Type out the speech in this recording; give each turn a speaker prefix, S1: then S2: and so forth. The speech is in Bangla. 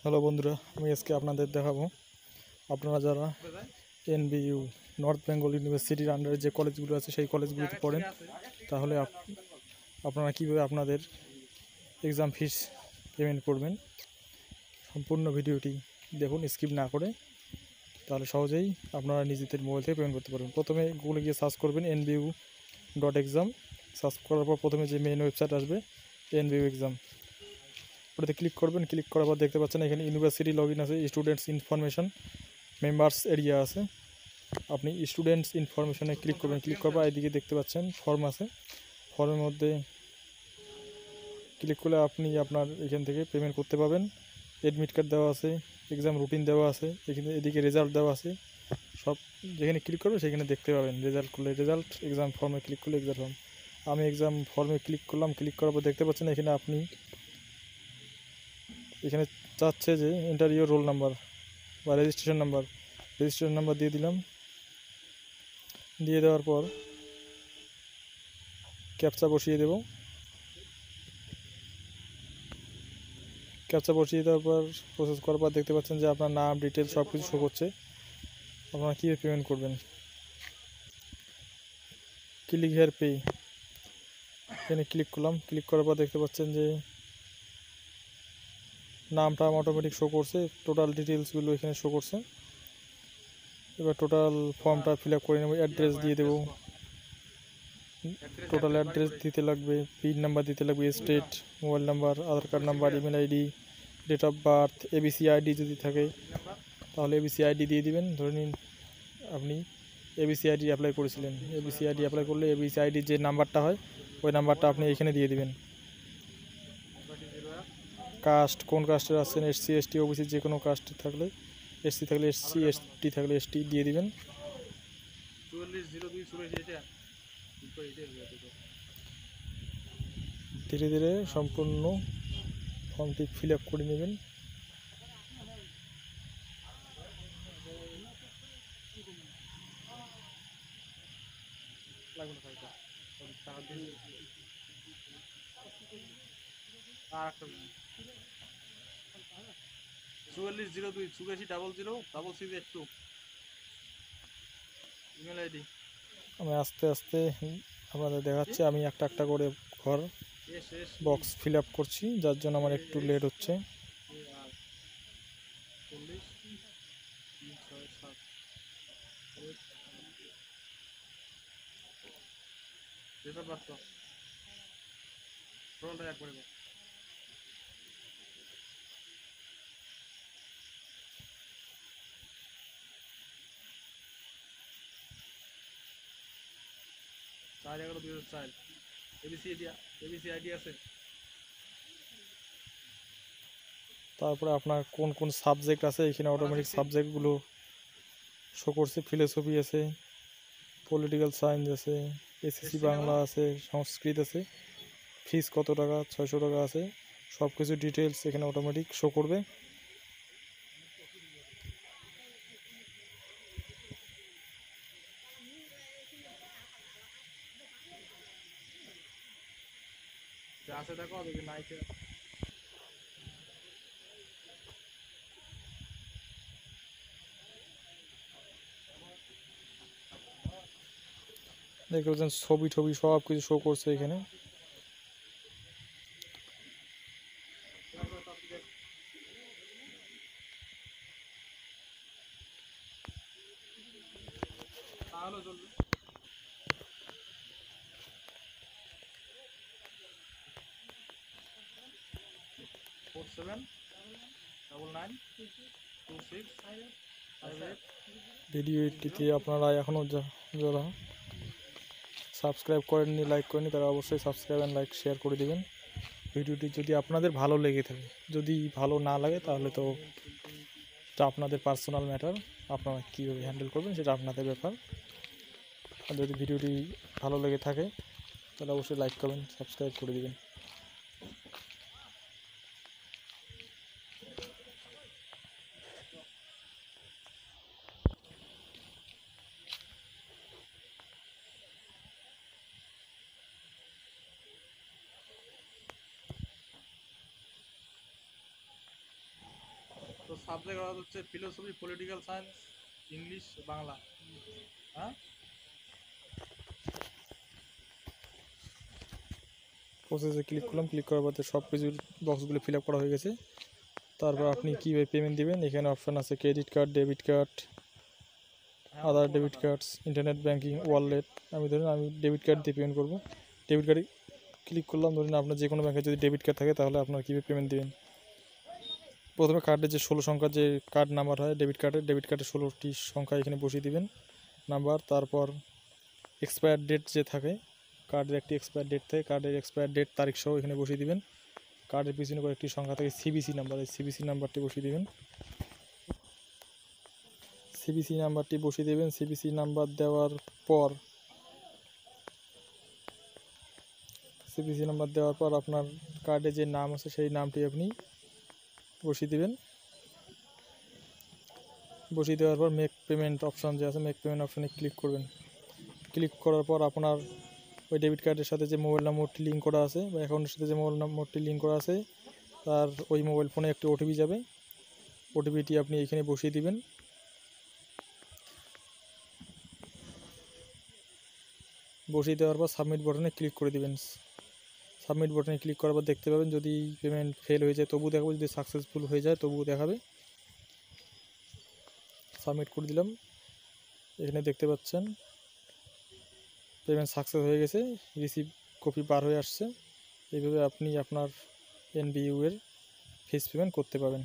S1: হ্যালো বন্ধুরা, আমি আজকে আপনাদের দেখাবো আপনারা যারা এনবিইউ নর্থ বেঙ্গল ইউনিভার্সিটির আন্ডারে যে কলেজগুলো আছে সেই কলেজগুলোতে পড়েন, তাহলে আপনারা কীভাবে আপনাদের এক্সাম ফিস পেমেন্ট করবেন। সম্পূর্ণ ভিডিওটি দেখুন, স্কিপ না করে, তাহলে সহজেই আপনারা নিজেদের মোবাইল থেকে পেমেন্ট করতে পারবেন। প্রথমে গুগলে গিয়ে সার্চ করবেন nbu.exam। সার্চ করার পর প্রথমে যে মেইন ওয়েবসাইট আসবে এনবিইউ এক্সাম, ওটাতে ক্লিক করবেন। ক্লিক করার পর দেখতে পাচ্ছেন এখানে ইউনিভার্সিটি লগ ইন আছে, স্টুডেন্টস ইনফরমেশন, মেম্বার্স এরিয়া আছে। আপনি স্টুডেন্টস ইনফরমেশনে ক্লিক করবেন। ক্লিক করার পর এদিকে দেখতে পাচ্ছেন ফর্ম আছে। ফর্মের মধ্যে ক্লিক করলে আপনি আপনার এখান থেকে পেমেন্ট করতে পারবেন। অ্যাডমিট কার্ড দেওয়া আছে, এক্সাম রুটিন দেওয়া আছে, এদিকে রেজাল্ট দেওয়া আছে। সব যেখানে ক্লিক করবে সেখানে দেখতে পাবেন। রেজাল্ট করলে রেজাল্ট, এক্সাম ফর্মে ক্লিক করলে এক্সাম ফর্ম। আমি এক্সাম ফর্মে ক্লিক করলাম। ক্লিক করার পর দেখতে পাচ্ছেন এখানে আপনি এখানে চাচ্ছে যে এন্টার ইউর রোল নাম্বার বা রেজিস্ট্রেশন নাম্বার দিয়ে দিলাম। দিয়ে দেওয়ার পর ক্যাপচা বসিয়ে দেব। ক্যাপচা বসিয়ে দেওয়ার পর প্রসেস করার পর দেখতে পাচ্ছেন যে আপনার নাম, ডিটেলস সব কিছু শো করছে। আপনারা কীভাবে পেমেন্ট করবেন। ক্লিক হেয়ার পে, এখানে ক্লিক করলাম। ক্লিক করার পর দেখতে পাচ্ছেন যে নামটা অটোমেটিক শো করছে, টোটাল ডিটেলসগুলো এখানে শো করছে। এবার টোটাল ফর্মটা ফিল আপ করে নেব। অ্যাড্রেস দিয়ে দেবো, টোটাল অ্যাড্রেস দিতে লাগবে, পিন নাম্বার দিতে লাগবে, state, mobile number, Aadhaar card number, email ID, date of birth, ABC ID যদি থাকে তাহলে এবিসি আইডি দিয়ে দিবেন। ধরে নিন আপনি এবিসি আইডি অ্যাপ্লাই করেছিলেন। এবিসি আইডি অ্যাপ্লাই করলে এবিসি আইডির যে নাম্বারটা হয় ওই নাম্বারটা আপনি এখানে দিয়ে দিবেন। কাস্ট, কোন কাস্টের আছেন, এসসি, এসটি, ওবিসি, যে কোনো কাস্টে থাকলে, এসসি থাকলে এসসি, এসটি থাকলে এসটি দিয়ে দিবেন। ধীরে ধীরে সম্পূর্ণ ফর্মটি ফিল আপ করে নেবেন। আমি আস্তে আস্তে আপনাদের দেখাচ্ছি। আমি একটা একটা করে ঘর বক্স ফিল আপ করছি, যার জন্য আমার একটু লেট হচ্ছে। তারপরে আপনার কোন কোন সাবজেক্ট আছে এখানে অটোমেটিক সাবজেক্টগুলো শো করছে। ফিলোসফি আছে, পলিটিক্যাল সায়েন্স আছে, এসএসসি বাংলা আছে, সংস্কৃত আছে। ফিস কত টাকা, 600 টাকা আছে। সব কিছু ডিটেলস এখানে অটোমেটিক শো করবে। দেখতে পাচ্ছেন ছবি টবি সব কিছু শো করছে এখানে। ভিডিওটিতে আপনারা এখনও যারা সাবস্ক্রাইব করেননি, লাইক করেননি, তারা অবশ্যই সাবস্ক্রাইব অ্যান্ড লাইক শেয়ার করে দেবেন। ভিডিওটি যদি আপনাদের ভালো লেগে থাকে, যদি ভালো না লাগে তাহলে তো এটা আপনাদের পার্সোনাল ম্যাটার। আপনারা কীভাবে হ্যান্ডেল করবেন সেটা আপনাদের ব্যাপার। আর যদি ভিডিওটি ভালো লেগে থাকে তাহলে অবশ্যই লাইক করবেন, সাবস্ক্রাইব করে দেবেন। সাবজেক্ট হচ্ছে philosophy, political science, English, Bangla. হ্যাঁ, প্রসেসে ক্লিক করলাম। ক্লিক করার পর সব কিছুর বক্সগুলো ফিল আপ করা হয়ে গেছে। তারপর আপনি কীভাবে পেমেন্ট দেবেন, এখানে অপশান আছে credit card, debit card, other debit cards, internet banking, wallet. আমি ডেবিট কার্ড দিয়ে পেমেন্ট করবো। ডেবিট কার্ডে ক্লিক করলাম। ধরুন আপনার যে কোনো ব্যাংকে যদি ডেবিট কার্ড থাকে তাহলে আপনার কীভাবে পেমেন্ট দেবেন। প্রথমে কার্ডের যে 16 সংখ্যার যে কার্ড নাম্বার হয় ডেবিট কার্ডের 16টি সংখ্যা এখানে বসিয়ে দিবেন নাম্বার। তারপর এক্সপায়ার ডেট যে থাকে, কার্ডের একটি এক্সপায়ার ডেট থাকে, কার্ডের এক্সপায়ার ডেট তারিখ সহ এখানে বসিয়ে দিবেন। কার্ডের পিছনে করে একটি সংখ্যা থাকে সিবিসি নাম্বার, এই সিবিসি নাম্বারটি বসিয়ে দেবেন। সিবিসি নাম্বারটি বসিয়ে দেবেন। সিবিসি নাম্বার দেওয়ার পর আপনার কার্ডে যে নাম আছে সেই নামটি আপনি বসিয়ে দেবেন। বসিয়ে দেওয়ার পর মেক পেমেন্ট অপশান যে আছে, মেক পেমেন্ট অপশানে ক্লিক করবেন। ক্লিক করার পর আপনার ওই ডেবিট কার্ডের সাথে যে মোবাইল নম্বরটি লিঙ্ক করা আছে বা অ্যাকাউন্টের সাথে যে মোবাইল নম্বরটি লিঙ্ক করা আছে তার ওই মোবাইল ফোনে একটি ওটিপি যাবে। ওটিপিটি আপনি এখানে বসিয়ে দিবেন। বসিয়ে দেওয়ার পর সাবমিট বাটনে ক্লিক করে দিবেন। সাবমিট বাটনে ক্লিক করার পর দেখতে পাবেন যদি পেমেন্ট ফেল হয়ে যায় তবুও দেখাবে, যদি সাকসেসফুল হয়ে যায় তবুও দেখাবে। সাবমিট করে দিলাম। এখানে দেখতে পাচ্ছেন পেমেন্ট সাকসেস হয়ে গেছে, রিসিভ কপি বার হয়ে আসছে। এইভাবে আপনি আপনার এনবিইউ এর ফিস পেমেন্ট করতে পারবেন।